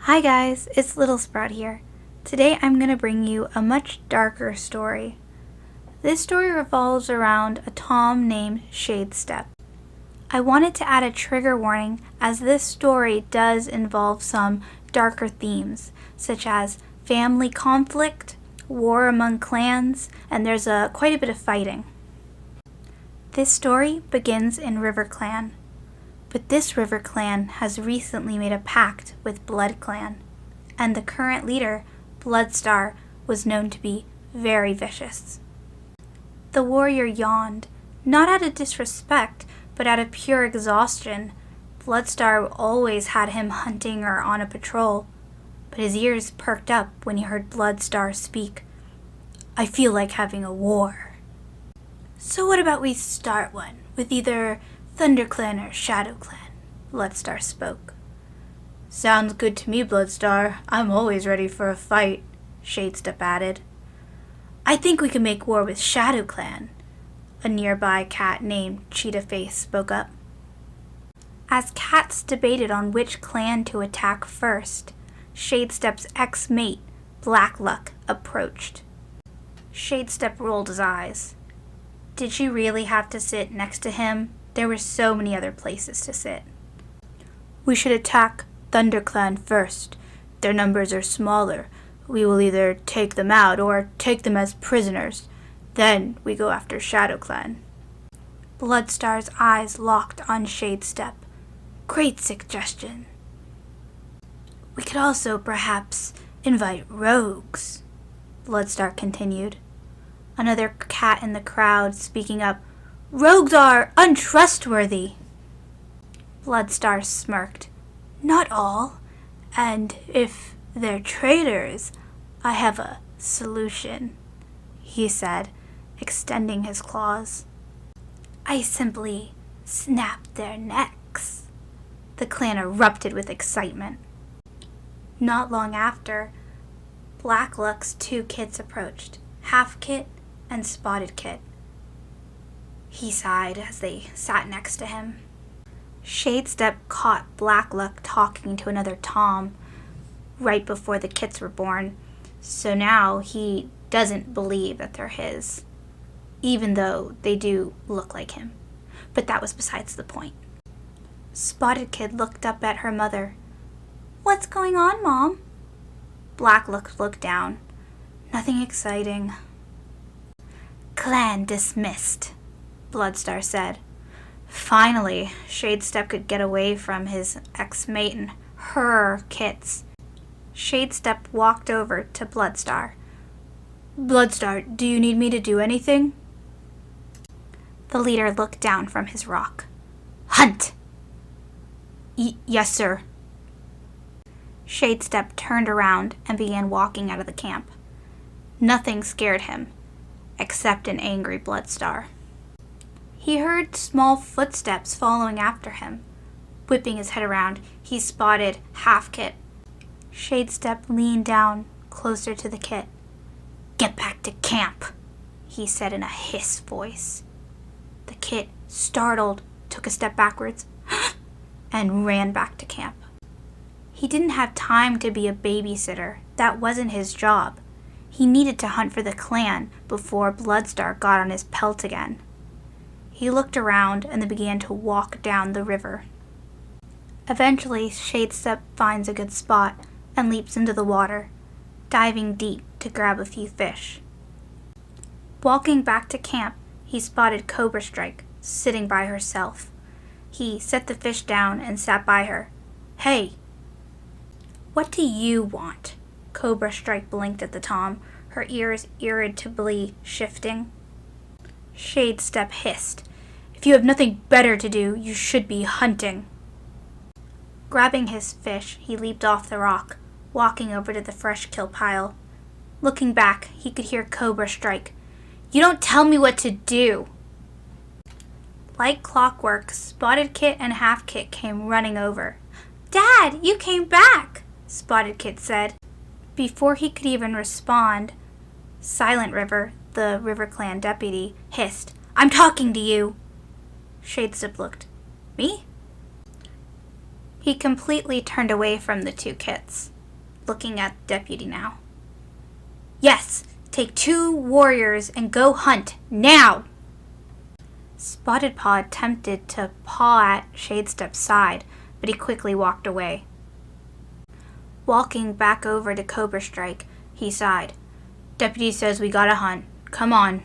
Hi guys, it's Little Sprout here. Today I'm going to bring you a much darker story. This story revolves around a Tom named Shadestep. I wanted to add a trigger warning as this story does involve some darker themes, such as family conflict, war among clans, and there's quite a bit of fighting. This story begins in River Clan. But this River Clan has recently made a pact with Blood Clan, and the current leader, Bloodstar, was known to be very vicious. The warrior yawned, not out of disrespect, but out of pure exhaustion. Bloodstar always had him hunting or on a patrol, but his ears perked up when he heard Bloodstar speak. "I feel like having a war. So what about we start one with either ThunderClan or ShadowClan?" Bloodstar spoke. "Sounds good to me, Bloodstar. I'm always ready for a fight," Shadestep added. "I think we can make war with ShadowClan," a nearby cat named Cheetahface spoke up. As cats debated on which clan to attack first, Shadestep's ex-mate, Blackluck, approached. Shadestep rolled his eyes. Did she really have to sit next to him? There were so many other places to sit. "We should attack ThunderClan first. Their numbers are smaller. We will either take them out or take them as prisoners. Then we go after ShadowClan." Bloodstar's eyes locked on Shadestep. "Great suggestion. We could also perhaps invite rogues," Bloodstar continued. Another cat in the crowd speaking up, "Rogues are untrustworthy." Bloodstar smirked. "Not all, and if they're traitors, I have a solution," he said, extending his claws. "I simply snap their necks." The clan erupted with excitement. Not long after, Blackluck's two kits approached, Half Kit and Spotted Kit. He sighed as they sat next to him. Shadestep caught Blackluck talking to another Tom right before the kits were born, so now he doesn't believe that they're his, even though they do look like him. But that was besides the point. Spotted Kid looked up at her mother. "What's going on, Mom?" Blackluck looked down. "Nothing exciting." "Clan dismissed," Bloodstar said. Finally, Shadestep could get away from his ex-mate and her kits. Shadestep walked over to Bloodstar. "Bloodstar, do you need me to do anything?" The leader looked down from his rock. "Hunt!" Yes, sir." Shadestep turned around and began walking out of the camp. Nothing scared him, except an angry Bloodstar. He heard small footsteps following after him. Whipping his head around, he spotted Half Kit. Shadestep leaned down closer to the kit. "Get back to camp," he said in a hiss voice. The kit, startled, took a step backwards and ran back to camp. He didn't have time to be a babysitter. That wasn't his job. He needed to hunt for the clan before Bloodstar got on his pelt again. He looked around and then began to walk down the river. Eventually, Shadestep finds a good spot and leaps into the water, diving deep to grab a few fish. Walking back to camp, he spotted Cobra Strike sitting by herself. He set the fish down and sat by her. "Hey, what do you want?" Cobra Strike blinked at the Tom, her ears irritably shifting. Shadestep hissed, "If you have nothing better to do, you should be hunting." Grabbing his fish, he leaped off the rock, walking over to the fresh kill pile. Looking back, he could hear Cobra Strike, "You don't tell me what to do!" Like clockwork, Spotted Kit and Half Kit came running over. "Dad, you came back!" Spotted Kit said. Before he could even respond, Silent River, the River Clan deputy, hissed, "I'm talking to you!" Shadestep looked. "Me?" He completely turned away from the two kits, looking at the deputy now. Yes, take 2 warriors and go hunt, now! Spotted Paw attempted to paw at Shadestep's side, but he quickly walked away. Walking back over to Cobra Strike, he sighed. Deputy says we gotta hunt. Come on.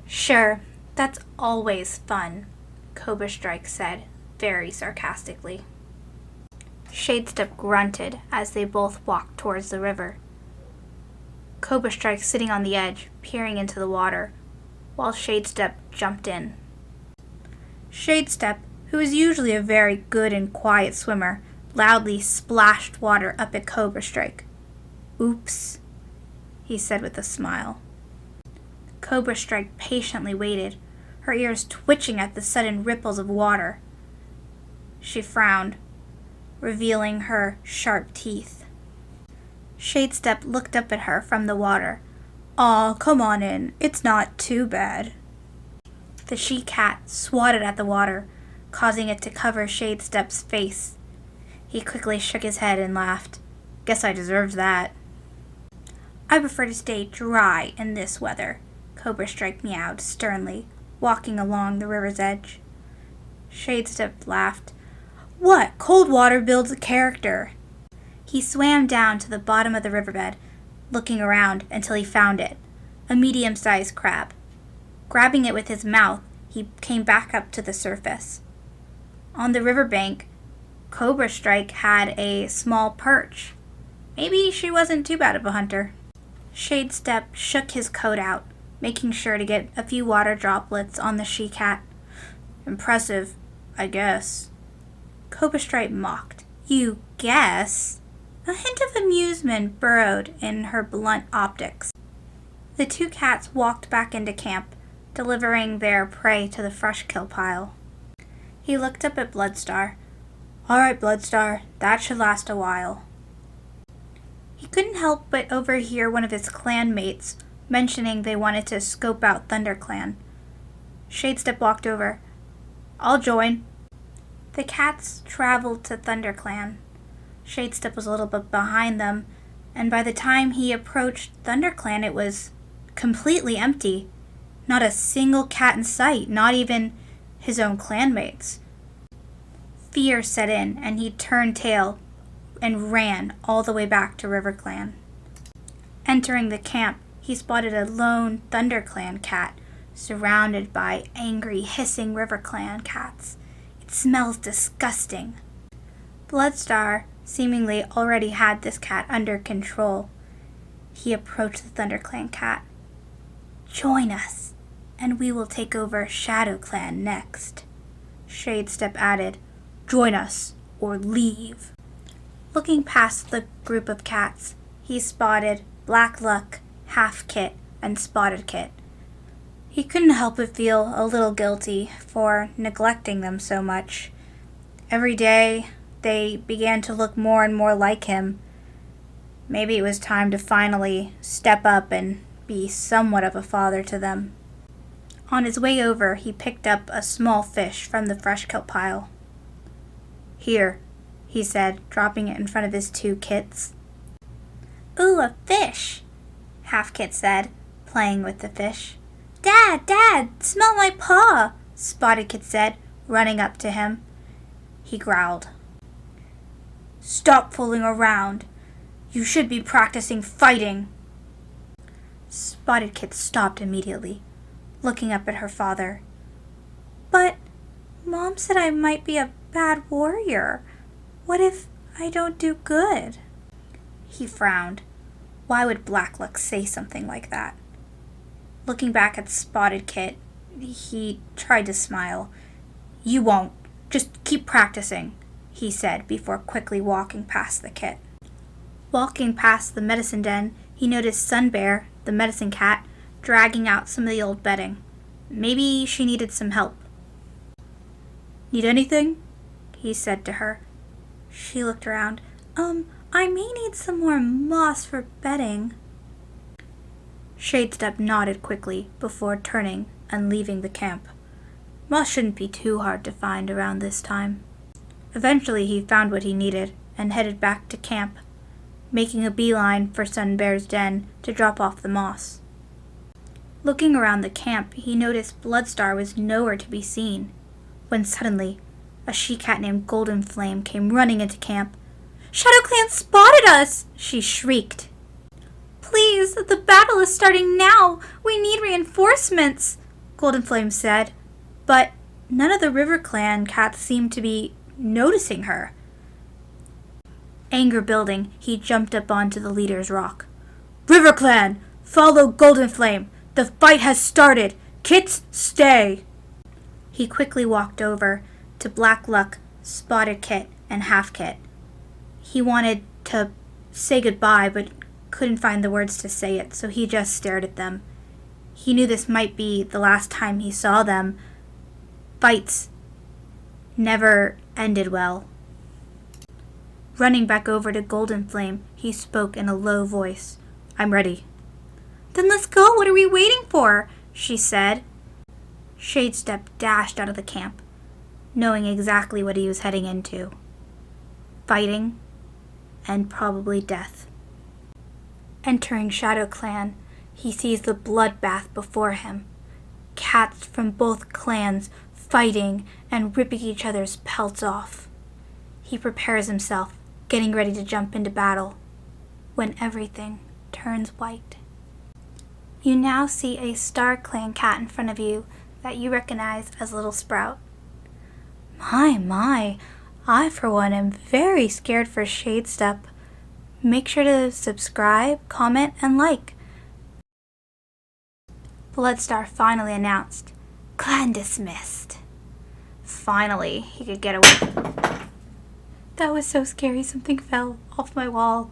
Sure, that's always fun, Cobra Strike said, very sarcastically. Shadestep grunted as they both walked towards the river. Cobra Strike sitting on the edge, peering into the water, while Shadestep jumped in. Shadestep, who is usually a very good and quiet swimmer, loudly splashed water up at Cobra Strike. Oops, he said with a smile. Cobra Strike patiently waited, her ears twitching at the sudden ripples of water. She frowned, revealing her sharp teeth. Shadestep looked up at her from the water. Aw, come on in. It's not too bad. The she-cat swatted at the water, causing it to cover Shadestep's face. He quickly shook his head and laughed. Guess I deserved that. I prefer to stay dry in this weather, Cobra Strike meowed sternly, walking along the river's edge. Shadestep laughed. What? Cold water builds a character. He swam down to the bottom of the riverbed, looking around until he found it, a medium-sized crab. Grabbing it with his mouth, he came back up to the surface. On the riverbank, Cobra Strike had a small perch. Maybe she wasn't too bad of a hunter. Shadestep shook his coat out, making sure to get a few water droplets on the she-cat. Impressive, I guess. Cobra Strike mocked. You guess? A hint of amusement burrowed in her blunt optics. The two cats walked back into camp, delivering their prey to the fresh kill pile. He looked up at Bloodstar. All right, Bloodstar, that should last a while. He couldn't help but overhear one of his clan mates mentioning they wanted to scope out ThunderClan. Shadestep walked over. I'll join. The cats traveled to ThunderClan. Shadestep was a little bit behind them, and by the time he approached ThunderClan, it was completely empty. Not a single cat in sight, not even his own clanmates. Fear set in, and he turned tail and ran all the way back to RiverClan. Entering the camp, he spotted a lone ThunderClan cat surrounded by angry, hissing RiverClan cats. It smells disgusting. Bloodstar seemingly already had this cat under control. He approached the ThunderClan cat. Join us, and we will take over ShadowClan next. Shadestep added, Join us, or leave. Looking past the group of cats, he spotted Black Luck, Half Kit, and Spotted Kit. He couldn't help but feel a little guilty for neglecting them so much. Every day, they began to look more and more like him. Maybe it was time to finally step up and be somewhat of a father to them. On his way over, he picked up a small fish from the fresh kill pile. Here, he said, dropping it in front of his two kits. Ooh, a fish, Half Kit said, playing with the fish. Dad, smell my paw, Spotted Kit said, running up to him. He growled. Stop fooling around. You should be practicing fighting. Spotted Kit stopped immediately, looking up at her father. But Mom said I might be a bad warrior. What if I don't do good? He frowned. Why would Black Luck say something like that? Looking back at Spotted Kit, he tried to smile. You won't. Just keep practicing, he said before quickly walking past the kit. Walking past the medicine den, he noticed Sunbear, the medicine cat, dragging out some of the old bedding. Maybe she needed some help. Need anything? He said to her. She looked around. I may need some more moss for bedding. Shadestep nodded quickly before turning and leaving the camp. Moss shouldn't be too hard to find around this time. Eventually he found what he needed and headed back to camp, making a beeline for Sunbear's den to drop off the moss. Looking around the camp, he noticed Bloodstar was nowhere to be seen, when suddenly a she-cat named Golden Flame came running into camp. "ShadowClan spotted us!" she shrieked. "Please, the battle is starting now! We need reinforcements!" Golden Flame said, but none of the River Clan cats seemed to be noticing her. Anger building, he jumped up onto the leader's rock. "River Clan, follow Golden Flame! The fight has started! Kits, stay!" He quickly walked over to Black Luck, Spotted Kit, and Half Kit. He wanted to say goodbye, but couldn't find the words to say it, so he just stared at them. He knew this might be the last time he saw them. Fights never ended well. Running back over to Golden Flame, he spoke in a low voice. "I'm ready." "Then let's go, what are we waiting for?" she said. Shadestep dashed out of the camp, knowing exactly what he was heading into. Fighting, and probably death. Entering ShadowClan, he sees the bloodbath before him. Cats from both clans fighting and ripping each other's pelts off. He prepares himself, getting ready to jump into battle, when everything turns white. You now see a Star Clan cat in front of you that you recognize as Little Sprout. My, I for one am very scared for Shadestep. Make sure to subscribe, comment, and like. Bloodstar finally announced, "Clan dismissed." Finally, he could get away. That was so scary, something fell off my wall.